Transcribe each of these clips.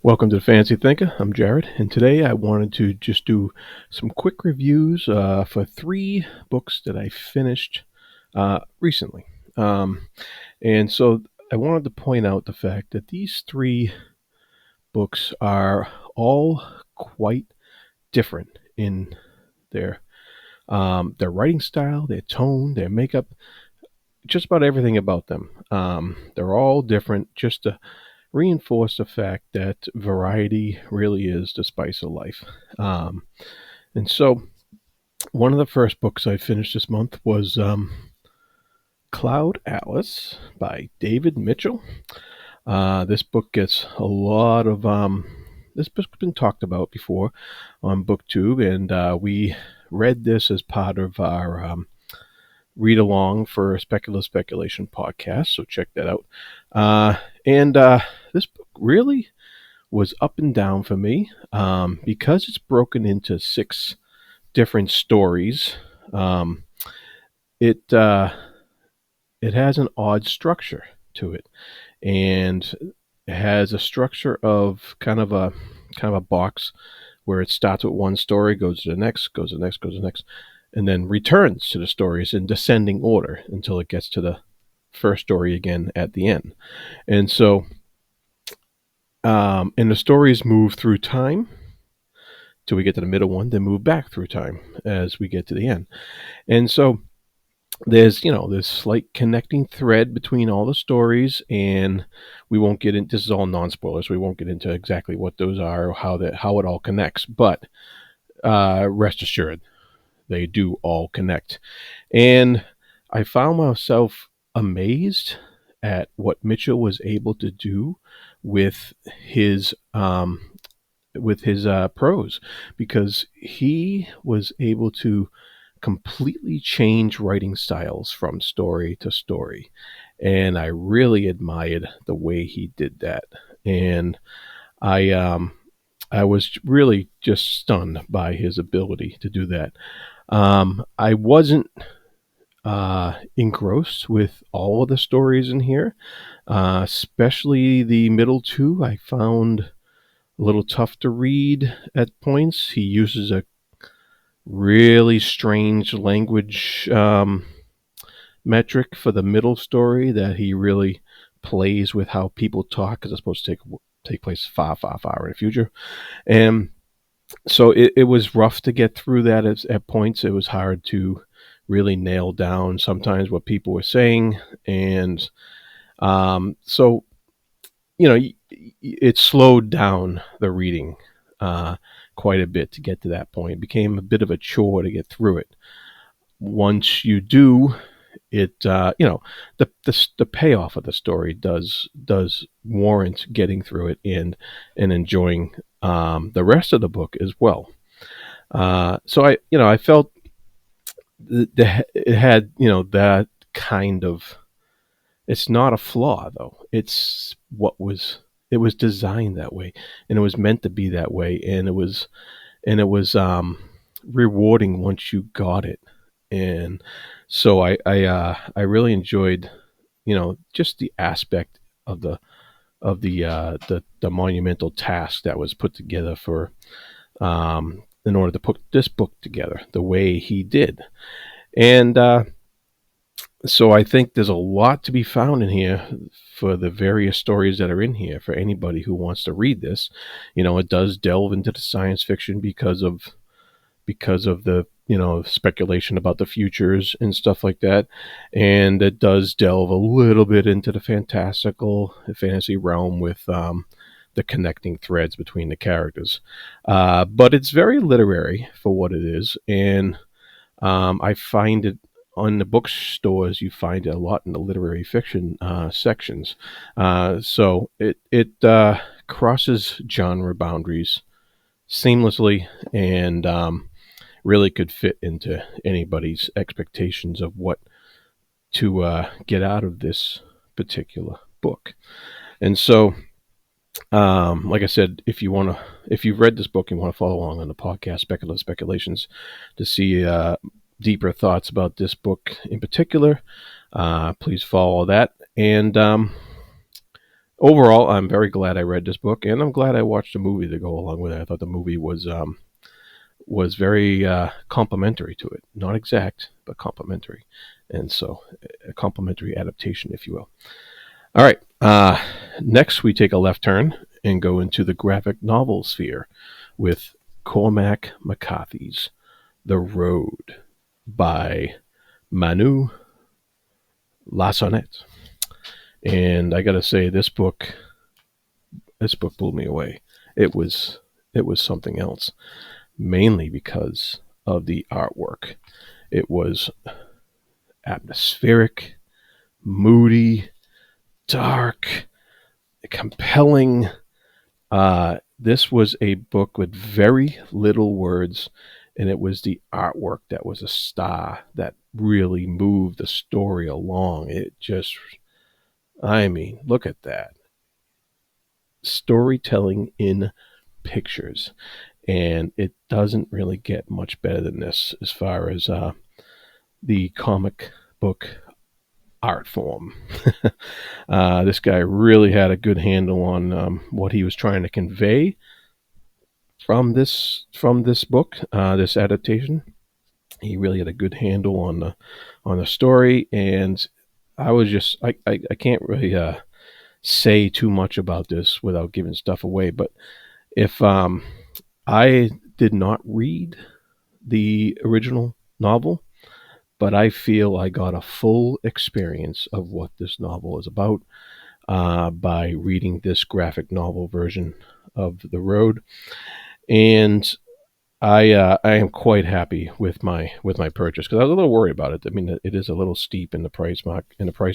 Welcome to the Fancy Thinker. I'm Jared, and today I wanted to just do some quick reviews for three books that I finished recently. And so I wanted to point out the fact that these three books are all quite different in their writing style, their tone, their makeup, just about everything about them. They're all different, just to reinforce the fact that variety really is the spice of life. And so, one of the first books I finished this month was Cloud Atlas by David Mitchell. This book gets a lot of. This book's been talked about before on BookTube, and we read this as part of our read along for Speculative Speculation podcast, so check that out. And this book really was up and down for me because it's broken into six different stories. It has an odd structure to it, and it has a structure of kind of a box where it starts with one story, goes to the next, goes to the next, goes to the next, and then returns to the stories in descending order until it gets to the first story again at the end. And so, and the stories move through time till we get to the middle one, then move back through time as we get to the end. And so there's this slight connecting thread between all the stories, and we won't get into, this is all non-spoilers, we won't get into exactly what those are or how it all connects, but rest assured, they do all connect. And I found myself amazed at what Mitchell was able to do with his prose, because he was able to completely change writing styles from story to story, and I really admired the way he did that. And I was really just stunned by his ability to do that. I wasn't engrossed with all of the stories in here, especially the middle two. I found a little tough to read at points. He uses a really strange language metric for the middle story that he really plays with how people talk, because it's supposed to take place far, far, far in the future. And so it was rough to get through that at points. It was hard to really nail down sometimes what people were saying. And so, it slowed down the reading quite a bit to get to that point. It became a bit of a chore to get through it. Once you do, it the payoff of the story does warrant getting through it and enjoying the rest of the book as well. So I felt it had that kind of. It's not a flaw though. It was designed that way, and it was meant to be that way, and it was rewarding once you got it. And so I really enjoyed just the aspect of the monumental task that was put together for in order to put this book together the way he did. And so I think there's a lot to be found in here for the various stories that are in here for anybody who wants to read this. It does delve into the science fiction because of the speculation about the futures and stuff like that, and it does delve a little bit into the fantasy realm with the connecting threads between the characters. But it's very literary for what it is, and I find it on the bookstores. You find it a lot in the literary fiction sections. So it crosses genre boundaries seamlessly, and really could fit into anybody's expectations of what to get out of this particular book. And so, like I said, if you've read this book and want to follow along on the podcast, Speculative Speculations, to see deeper thoughts about this book in particular, please follow that. And overall, I'm very glad I read this book, and I'm glad I watched a movie to go along with it. I thought the movie was very complimentary to it, not exact, but complimentary, and so a complimentary adaptation, if you will. All right. Next, we take a left turn and go into the graphic novel sphere with Cormac McCarthy's The Road by Manu, Larcenet. And I got to say, this book blew me away. It was something else, mainly because of the artwork. It was atmospheric, moody, dark, compelling. This was a book with very little words, and it was the artwork that was a star that really moved the story along. It just, I mean, look at that. Storytelling in pictures. And it doesn't really get much better than this as far as the comic book art form. This guy really had a good handle on what he was trying to convey from this book, this adaptation. He really had a good handle on the story, and I can't really say too much about this without giving stuff away. But if I did not read the original novel, but I feel I got a full experience of what this novel is about by reading this graphic novel version of The Road, and I am quite happy with my purchase because I was a little worried about it. I mean, it is a little steep in the price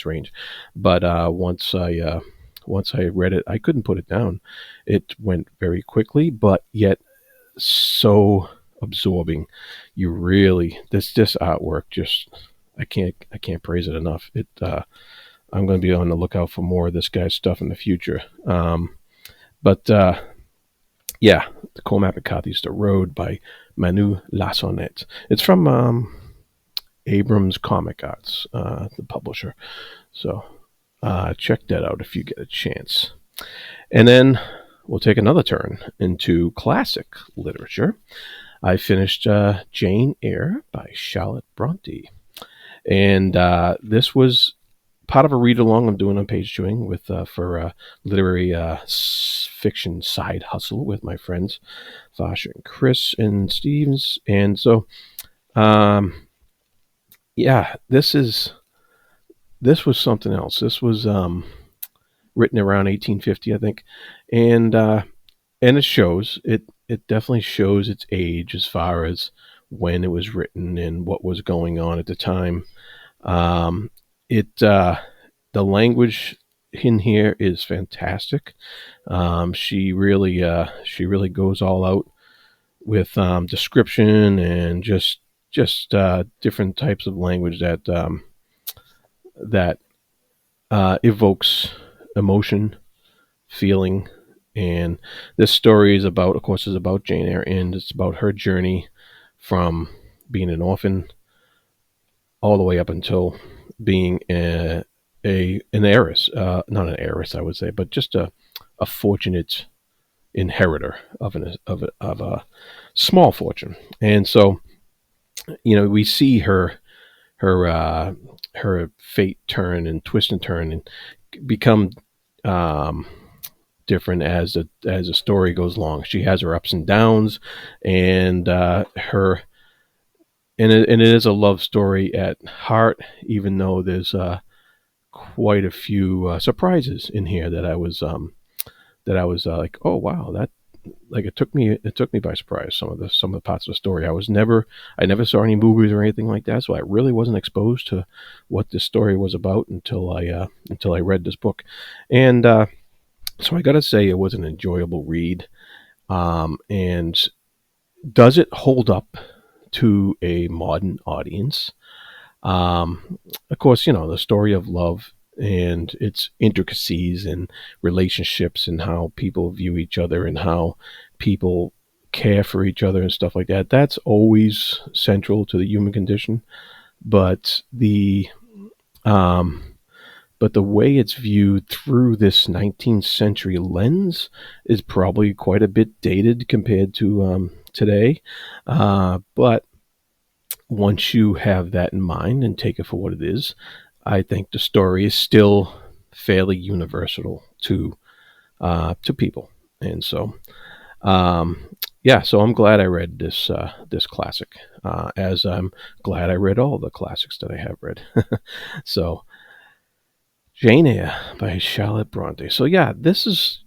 range, but once I read it, I couldn't put it down. It went very quickly, but yet so absorbing. You really this artwork just I can't praise it enough. I'm going to be on the lookout for more of this guy's stuff in the future. But yeah, the Cormac McCarthy's The Road by Manu Larcenet. It's from Abrams Comic Arts, the publisher. So check that out if you get a chance. And then we'll take another turn into classic literature. I finished Jane Eyre by Charlotte Bronte. And this was part of a read along I'm doing on Page Chewing with for literary fiction side hustle with my friends Fasha and Chris and Stevens. And so yeah, this was something else. This was written around 1850, I think, and it definitely shows its age as far as when it was written and what was going on at the time. The language in here is fantastic. She really goes all out with description and just different types of language that evokes emotion, feeling. And this story is about, of course, is about Jane Eyre, and it's about her journey from being an orphan all the way up until being an heiress, not an heiress, I would say, but just a fortunate inheritor of a small fortune. And so, we see her fate turn and twist and turn and become different as the story goes along. She has her ups and downs, and it is a love story at heart, even though there's quite a few surprises in here that I was like, oh wow, that, like, it took me by surprise. Some of the parts of the story, I never saw any movies or anything like that, so I really wasn't exposed to what this story was about until I read this book. And so I got to say, it was an enjoyable read. And does it hold up to a modern audience? Of course, the story of love and its intricacies and relationships and how people view each other and how people care for each other and stuff like that. That's always central to the human condition. But the but the way it's viewed through this 19th century lens is probably quite a bit dated compared to today. But once you have that in mind and take it for what it is, I think the story is still fairly universal to people. And so, yeah, so I'm glad I read this classic, as I'm glad I read all the classics that I have read. So, Jane Eyre by Charlotte Bronte. So yeah, this is,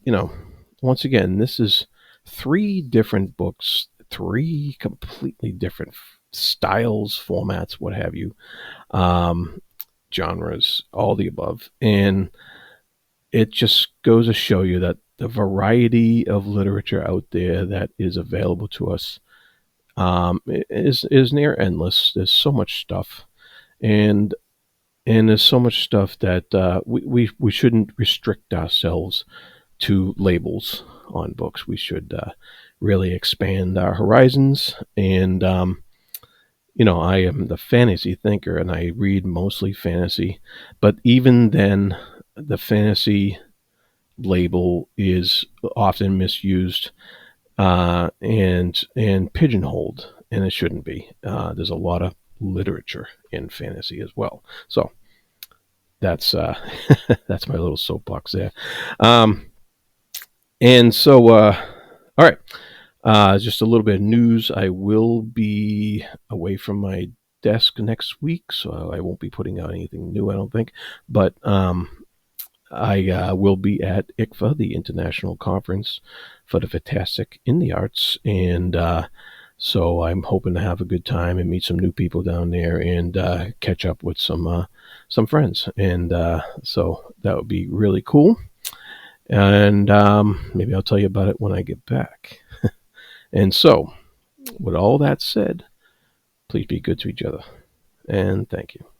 once again, this is 3 different books, 3 completely different styles, formats, what have you, um, genres, all the above, and it just goes to show you that the variety of literature out there that is available to us, is near endless. There's so much stuff, and there's so much stuff that we shouldn't restrict ourselves to labels on books. We should really expand our horizons. And I am the fantasy thinker, and I read mostly fantasy. But even then, the fantasy label is often misused, and pigeonholed, and it shouldn't be. There's a lot of literature in fantasy as well. So that's that's my little soapbox there. Um, and so, all right, just a little bit of news. I will be away from my desk next week, so I won't be putting out anything new, I don't think. But I will be at ICFA, the International Conference for the Fantastic in the Arts, and so I'm hoping to have a good time and meet some new people down there, and catch up with some friends, and so that would be really cool. And maybe I'll tell you about it when I get back. And so, with all that said, please be good to each other, and thank you.